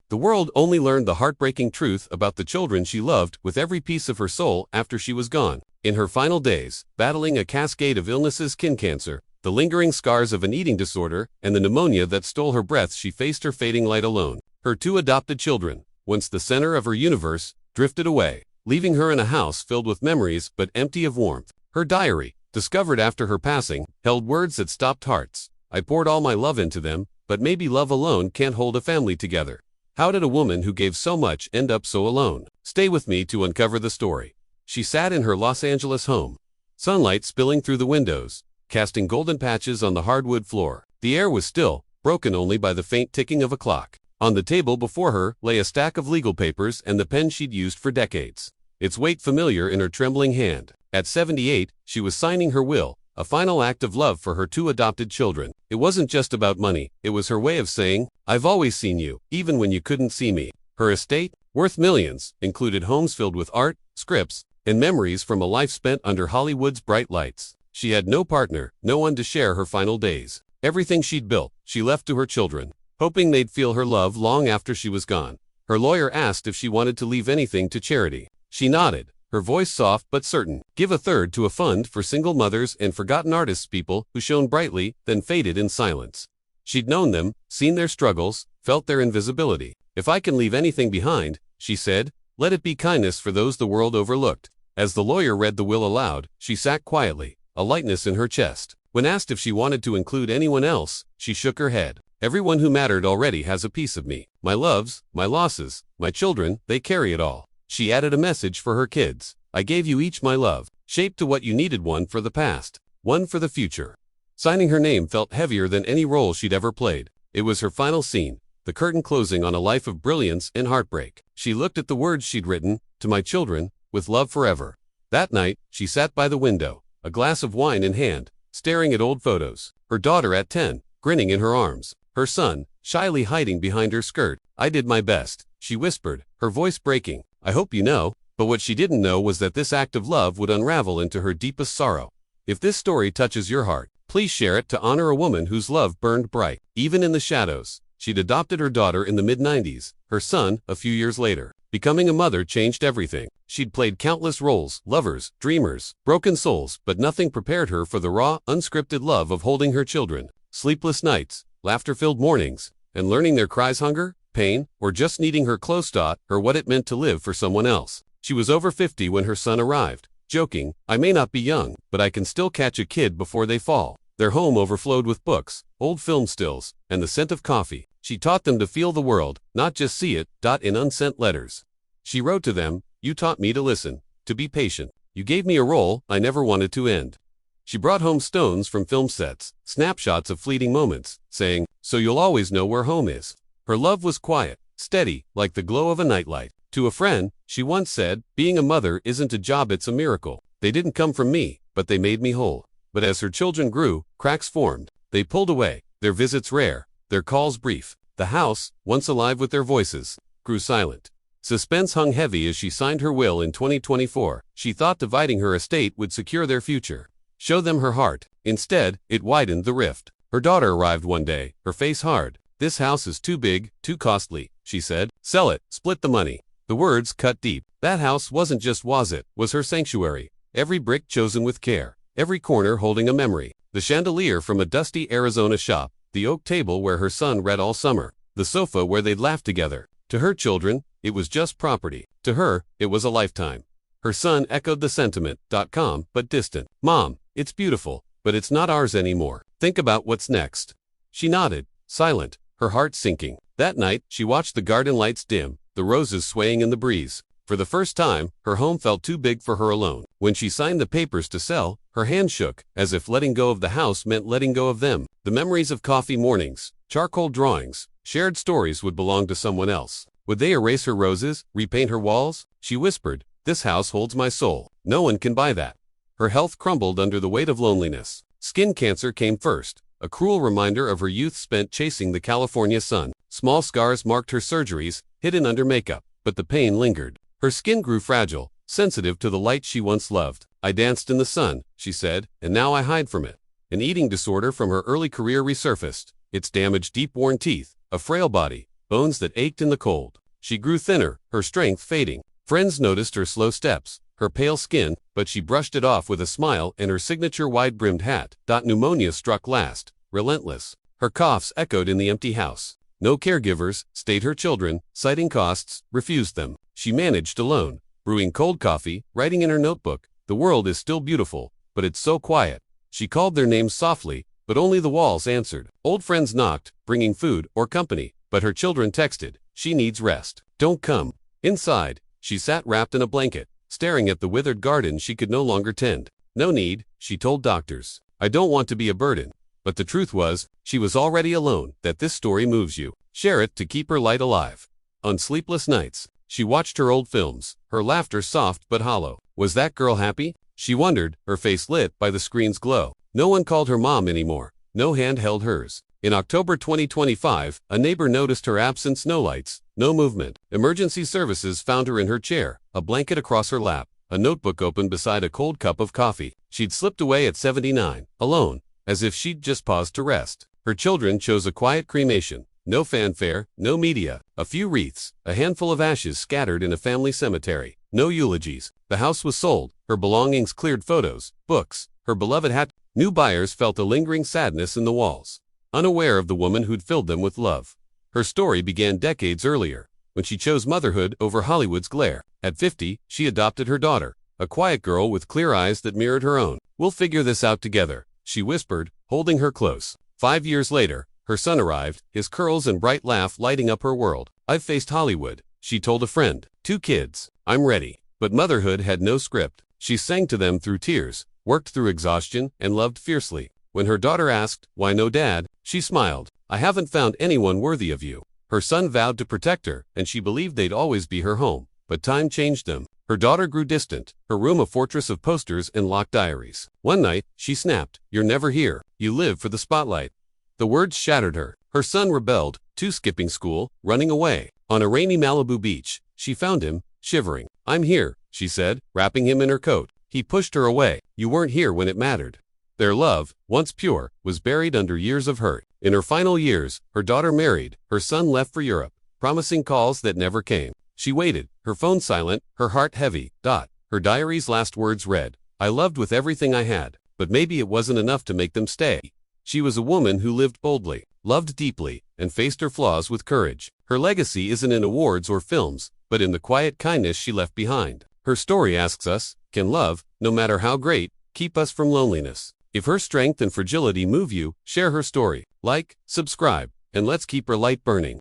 The world only learned the heartbreaking truth about the children she loved with every piece of her soul after she was gone. In her final days, battling a cascade of illnesses, skin cancer, the lingering scars of an eating disorder, and the pneumonia that stole her breath, she faced her fading light alone. Her 2 adopted children, once the center of her universe, drifted away, leaving her in a house filled with memories but empty of warmth. Her diary, discovered after her passing, held words that stopped hearts. I poured all my love into them, but maybe love alone can't hold a family together. How did a woman who gave so much end up so alone? Stay with me to uncover the story. She sat in her Los Angeles home, sunlight spilling through the windows, casting golden patches on the hardwood floor. The air was still, broken only by the faint ticking of a clock. On the table before her lay a stack of legal papers and the pen she'd used for decades, its weight familiar in her trembling hand. At 78, she was signing her will, a final act of love for her 2 adopted children. It wasn't just about money, it was her way of saying, "I've always seen you, even when you couldn't see me." Her estate, worth millions, included homes filled with art, scripts, and memories from a life spent under Hollywood's bright lights. She had no partner, no one to share her final days. Everything she'd built, she left to her children, hoping they'd feel her love long after she was gone. Her lawyer asked if she wanted to leave anything to charity. She nodded, her voice soft but certain. Give 1/3 to a fund for single mothers and forgotten artists, people who shone brightly, then faded in silence. She'd known them, seen their struggles, felt their invisibility. If I can leave anything behind, she said, let it be kindness for those the world overlooked. As the lawyer read the will aloud, she sat quietly, a lightness in her chest. When asked if she wanted to include anyone else, she shook her head. Everyone who mattered already has a piece of me. My loves, my losses, my children, they carry it all. She added a message for her kids. I gave you each my love, shaped to what you needed, one for the past, one for the future. Signing her name felt heavier than any role she'd ever played. It was her final scene, the curtain closing on a life of brilliance and heartbreak. She looked at the words she'd written, to my children, with love forever. That night, she sat by the window, a glass of wine in hand, staring at old photos. Her daughter at 10, grinning in her arms. Her son, shyly hiding behind her skirt. I did my best, she whispered, her voice breaking. I hope you know. But what she didn't know was that this act of love would unravel into her deepest sorrow. If this story touches your heart, please share it to honor a woman whose love burned bright, even in the shadows. She'd adopted her daughter in the mid-90s, her son a few years later. Becoming a mother changed everything. She'd played countless roles, lovers, dreamers, broken souls, but nothing prepared her for the raw, unscripted love of holding her children. Sleepless nights, laughter-filled mornings, and learning their cries, hunger, pain, or just needing her close taught her what it meant to live for someone else. She was over 50 when her son arrived, joking, I may not be young, but I can still catch a kid before they fall. Their home overflowed with books, old film stills, and the scent of coffee. She taught them to feel the world, not just see it, in unsent letters. She wrote to them, you taught me to listen, to be patient. You gave me a role I never wanted to end. She brought home stones from film sets, snapshots of fleeting moments, saying, so you'll always know where home is. Her love was quiet, steady, like the glow of a nightlight. To a friend, she once said, being a mother isn't a job, it's a miracle. They didn't come from me, but they made me whole. But as her children grew, cracks formed. They pulled away, their visits rare, their calls brief. The house, once alive with their voices, grew silent. Suspense hung heavy as she signed her will in 2024. She thought dividing her estate would secure their future, show them her heart. Instead, it widened the rift. Her daughter arrived one day, her face hard. This house is too big, too costly, she said. Sell it, split the money. The words cut deep. That house wasn't just was her sanctuary. Every brick chosen with care, every corner holding a memory. The chandelier from a dusty Arizona shop, the oak table where her son read all summer, the sofa where they'd laughed together. To her children, it was just property. To her, it was a lifetime. Her son echoed the sentiment, calm but distant. Mom, it's beautiful, but it's not ours anymore. Think about what's next. She nodded, silent, her heart sinking. That night, she watched the garden lights dim, the roses swaying in the breeze. For the first time, her home felt too big for her alone. When she signed the papers to sell, her hand shook, as if letting go of the house meant letting go of them. The memories of coffee mornings, charcoal drawings, shared stories would belong to someone else. Would they erase her roses, repaint her walls? She whispered, this house holds my soul. No one can buy that. Her health crumbled under the weight of loneliness. Skin cancer came first, a cruel reminder of her youth spent chasing the California sun. Small scars marked her surgeries, hidden under makeup, but the pain lingered. Her skin grew fragile, sensitive to the light she once loved. I danced in the sun, she said, and now I hide from it. An eating disorder from her early career resurfaced, its damaged deep-worn teeth, a frail body, bones that ached in the cold. She grew thinner, her strength fading. Friends noticed her slow steps, her pale skin, but she brushed it off with a smile and her signature wide-brimmed hat. Pneumonia struck last, relentless. Her coughs echoed in the empty house. No caregivers, stayed her children, citing costs, refused them. She managed alone, brewing cold coffee, writing in her notebook, "The world is still beautiful, but it's so quiet." She called their names softly, but only the walls answered. Old friends knocked, bringing food or company, but her children texted, "She needs rest. Don't come." Inside, she sat wrapped in a blanket, staring at the withered garden she could no longer tend. "No need," she told doctors. "I don't want to be a burden." But the truth was, she was already alone. That this story moves you, share it to keep her light alive. On sleepless nights, she watched her old films, her laughter soft but hollow. Was that girl happy? She wondered, her face lit by the screen's glow. No one called her mom anymore. No hand held hers. In October 2025, a neighbor noticed her absence. No lights, no movement. Emergency services found her in her chair, a blanket across her lap, a notebook open beside a cold cup of coffee. She'd slipped away at 79, alone, as if she'd just paused to rest. Her children chose a quiet cremation. No fanfare, no media, a few wreaths, a handful of ashes scattered in a family cemetery. No eulogies. The house was sold, her belongings cleared, photos, books, her beloved hat. New buyers felt a lingering sadness in the walls, unaware of the woman who'd filled them with love. Her story began decades earlier, when she chose motherhood over Hollywood's glare. At 50, she adopted her daughter, a quiet girl with clear eyes that mirrored her own. "We'll figure this out together," she whispered, holding her close. 5 years later, her son arrived, his curls and bright laugh lighting up her world. "I've faced Hollywood," she told a friend. "2 kids. I'm ready." But motherhood had no script. She sang to them through tears, worked through exhaustion, and loved fiercely. When her daughter asked, "Why no dad?" she smiled. "I haven't found anyone worthy of you." Her son vowed to protect her, and she believed they'd always be her home. But time changed them. Her daughter grew distant, her room a fortress of posters and locked diaries. One night, she snapped, "You're never here. You live for the spotlight." The words shattered her. Her son rebelled, too, skipping school, running away. On a rainy Malibu beach, she found him, shivering. "I'm here," she said, wrapping him in her coat. He pushed her away. "You weren't here when it mattered." Their love, once pure, was buried under years of hurt. In her final years, her daughter married, her son left for Europe, promising calls that never came. She waited, her phone silent, her heart heavy. Her diary's last words read, "I loved with everything I had, but maybe it wasn't enough to make them stay." She was a woman who lived boldly, loved deeply, and faced her flaws with courage. Her legacy isn't in awards or films, but in the quiet kindness she left behind. Her story asks us, can love, no matter how great, keep us from loneliness? If her strength and fragility move you, share her story. Like, subscribe, and let's keep her light burning.